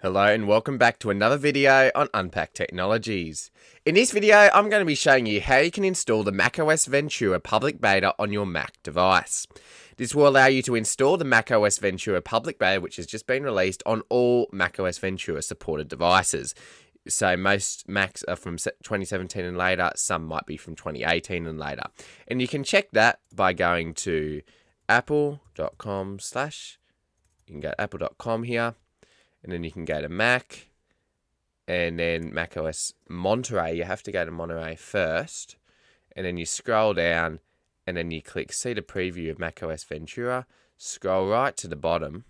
Hello and welcome back to another video on Unpacked Technologies. In this video, I'm going to be showing you how you can install the macOS Ventura Public Beta on your Mac device. This will allow you to install the macOS Ventura Public Beta, which has just been released on all macOS Ventura supported devices. So most Macs are from 2017 and later, some might be from 2018 and later. And you can check that by going to apple.com/ you can go to apple.com here. And then you can go to Mac, and then macOS Monterey. You have to go to Monterey first, and then you scroll down, and then you click See the Preview of macOS Ventura. Scroll right to the bottom,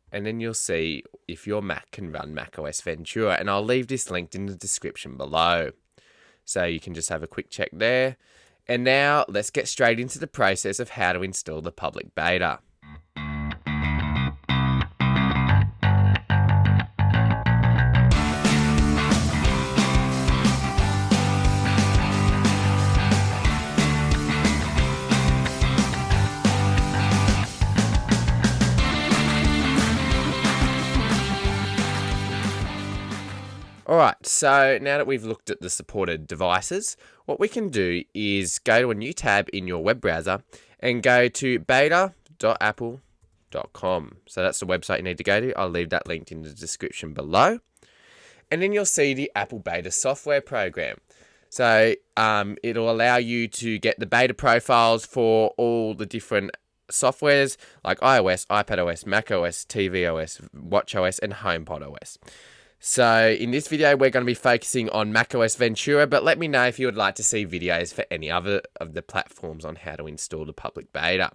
and then you'll see if your Mac can run macOS Ventura. And I'll leave this linked in the description below, so you can just have a quick check there. And now let's get straight into the process of how to install the public beta. Alright, so now that we've looked at the supported devices, what we can do is go to a new tab in your web browser and go to beta.apple.com. So that's the website you need to go to. I'll leave that linked in the description below. And then you'll see the Apple Beta software program. So it'll allow you to get the beta profiles for all the different softwares like iOS, iPadOS, macOS, tvOS, watchOS, and HomePodOS. So in this video, we're going to be focusing on macOS Ventura, but let me know if you would like to see videos for any other of the platforms on how to install the public beta.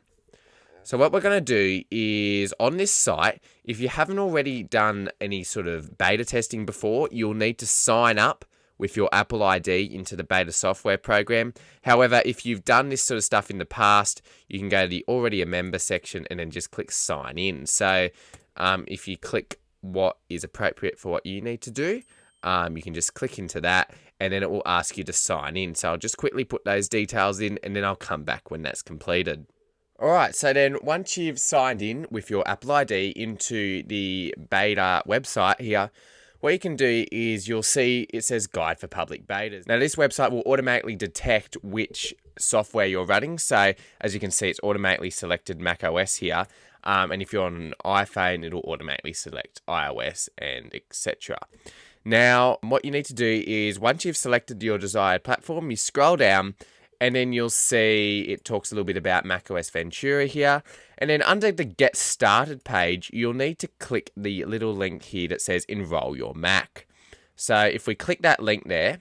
So what we're going to do is on this site, if you haven't already done any sort of beta testing before, you'll need to sign up with your Apple ID into the beta software program. However, if you've done this sort of stuff in the past, you can go to the already a member section and then just click sign in. So if you click what is appropriate for what you need to do, you can just click into that and then it will ask you to sign in. So I'll just quickly put those details in and then I'll come back when that's completed. Alright, so then once you've signed in with your Apple ID into the beta website here, what you can do is you'll see it says Guide for Public Betas. Now this website will automatically detect which software you're running. So as you can see, it's automatically selected macOS here. And if you're on an iPhone, it'll automatically select iOS and etc. Now, what you need to do is once you've selected your desired platform, you scroll down and then you'll see it talks a little bit about macOS Ventura here. And then under the Get Started page, you'll need to click the little link here that says Enroll Your Mac. So if we click that link there,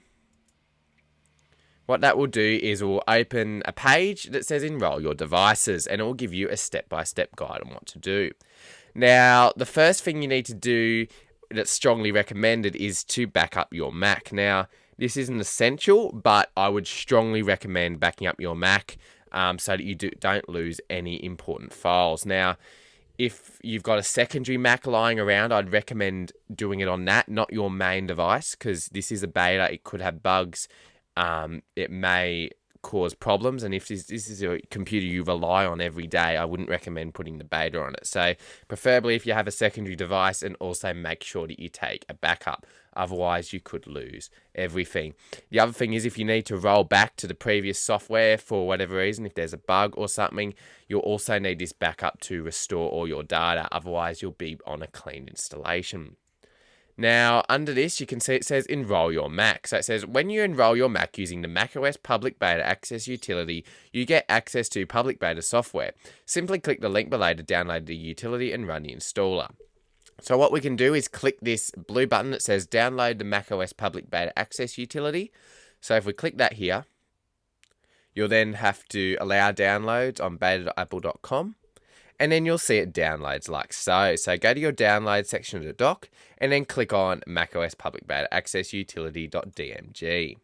what that will do is it will open a page that says Enroll Your Devices, and it will give you a step-by-step guide on what to do. Now, the first thing you need to do that's strongly recommended is to back up your Mac. Now, this isn't essential, but I would strongly recommend backing up your Mac so that you don't lose any important files. Now, if you've got a secondary Mac lying around, I'd recommend doing it on that, not your main device, because this is a beta. It could have bugs. It may cause problems, and if this is a computer you rely on every day, I wouldn't recommend putting the beta on it. So preferably if you have a secondary device, and also make sure that you take a backup, otherwise you could lose everything. The other thing is if you need to roll back to the previous software for whatever reason, if there's a bug or something, you'll also need this backup to restore all your data, otherwise you'll be on a clean installation. Now, under this, you can see it says Enroll Your Mac. So it says, when you enroll your Mac using the macOS Public Beta Access utility, you get access to public beta software. Simply click the link below to download the utility and run the installer. So what we can do is click this blue button that says Download the macOS Public Beta Access utility. So if we click that here, you'll then have to allow downloads on beta.apple.com. And then you'll see it downloads like so. So go to your download section of the dock and then click on macOS Public Beta Access Utility.dmg.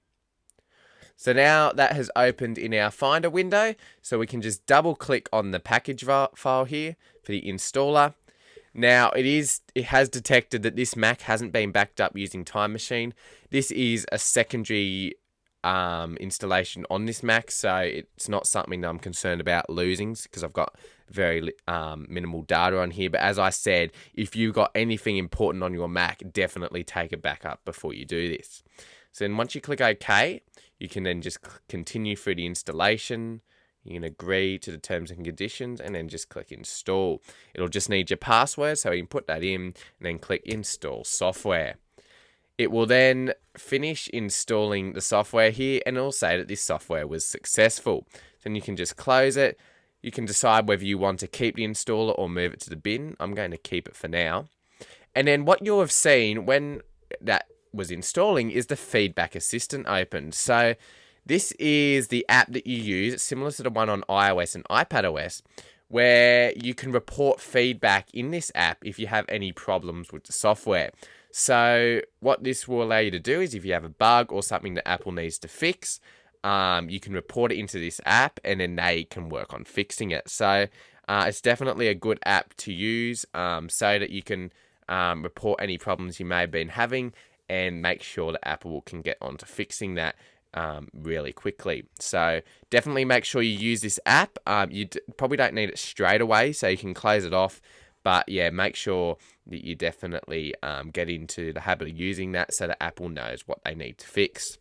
So now that has opened in our Finder window. So we can just double click on the package file here for the installer. Now it has detected that this Mac hasn't been backed up using Time Machine. This is a secondary installation on this Mac, so it's not something that I'm concerned about losing because I've got very minimal data on here. But as I said, if you've got anything important on your Mac, definitely take a backup before you do this. So then once you click OK, you can then just continue through the installation. You can agree to the terms and conditions and then just click install. It'll just need your password, so you can put that in and then click install software. It will then finish installing the software here and it'll say that this software was successful. Then you can just close it. You can decide whether you want to keep the installer or move it to the bin. I'm going to keep it for now. And then what you'll have seen when that was installing is the feedback assistant opened. So this is the app that you use. It's similar to the one on iOS and iPadOS, where you can report feedback in this app if you have any problems with the software. So what this will allow you to do is if you have a bug or something that Apple needs to fix, you can report it into this app and then they can work on fixing it. So it's definitely a good app to use so that you can report any problems you may have been having and make sure that Apple can get on to fixing that really quickly. So definitely make sure you use this app. You probably don't need it straight away, so you can close it off. But yeah, make sure that you definitely get into the habit of using that so that Apple knows what they need to fix.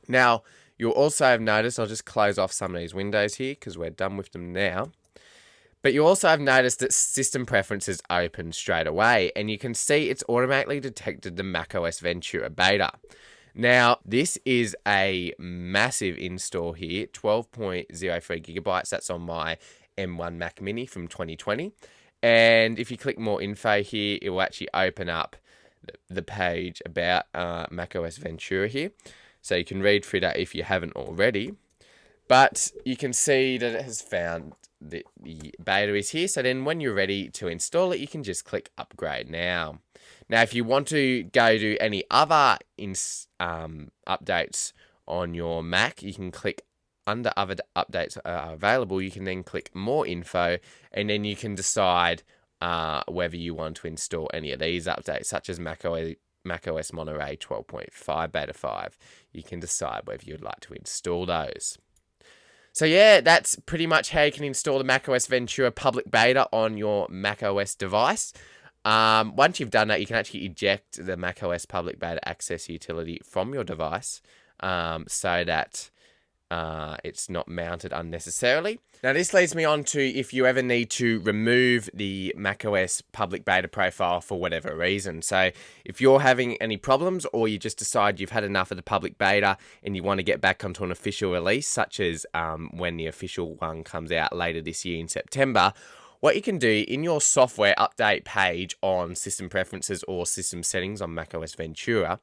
Now, you'll also have noticed, I'll just close off some of these windows here because we're done with them now. But you also have noticed that System Preferences open straight away, and you can see it's automatically detected the macOS Ventura Beta. Now, this is a massive install here, 12.03 gigabytes. That's on my M1 Mac Mini from 2020. And if you click more info here, it will actually open up the page about macOS Ventura here. So you can read through that if you haven't already. But you can see that it has found the beta is here. So then when you're ready to install it, you can just click upgrade now. Now, if you want to go to any other updates on your Mac, you can click under other updates are available. You can then click more info and then you can decide whether you want to install any of these updates, such as macOS Monterey 12.5 Beta 5. You can decide whether you'd like to install those. So yeah, that's pretty much how you can install the macOS Ventura Public Beta on your macOS device. Once you've done that, you can actually eject the macOS Public Beta Access utility from your device so that it's not mounted unnecessarily. Now, this leads me on to if you ever need to remove the macOS Public Beta profile for whatever reason. So if you're having any problems or you just decide you've had enough of the public beta and you want to get back onto an official release, such as when the official one comes out later this year in September, what you can do in your software update page on System Preferences or System Settings on macOS Ventura,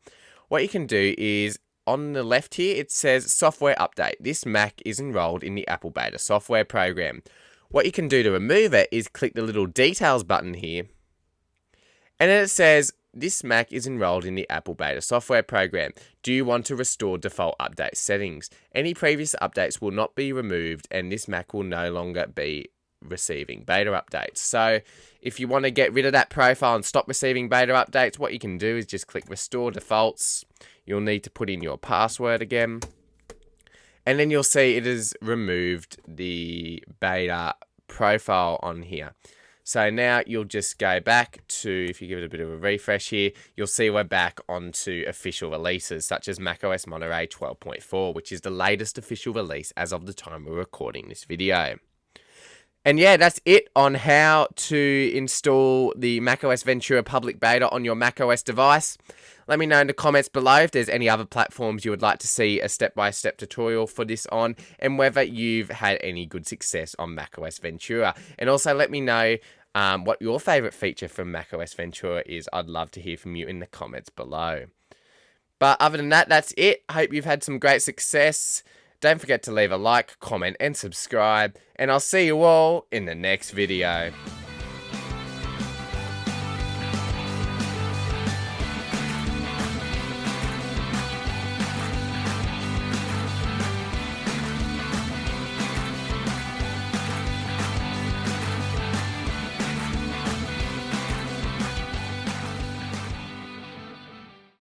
what you can do is on the left here, it says Software Update. This Mac is enrolled in the Apple Beta software program. What you can do to remove it is click the little Details button here. And then it says, this Mac is enrolled in the Apple Beta software program. Do you want to restore default update settings? Any previous updates will not be removed and this Mac will no longer be receiving beta updates. So if you want to get rid of that profile and stop receiving beta updates, what you can do is just click Restore Defaults. You'll need to put in your password again. And then you'll see it has removed the beta profile on here. So now you'll just go back to, if you give it a bit of a refresh here, you'll see we're back onto official releases such as macOS Monterey 12.4, which is the latest official release as of the time we're recording this video. And yeah, that's it on how to install the macOS Ventura Public Beta on your macOS device. Let me know in the comments below if there's any other platforms you would like to see a step-by-step tutorial for this on, and whether you've had any good success on macOS Ventura. And also let me know what your favorite feature from macOS Ventura is. I'd love to hear from you in the comments below. But other than that, that's it. I hope you've had some great success. Don't forget to leave a like, comment, and subscribe. And I'll see you all in the next video.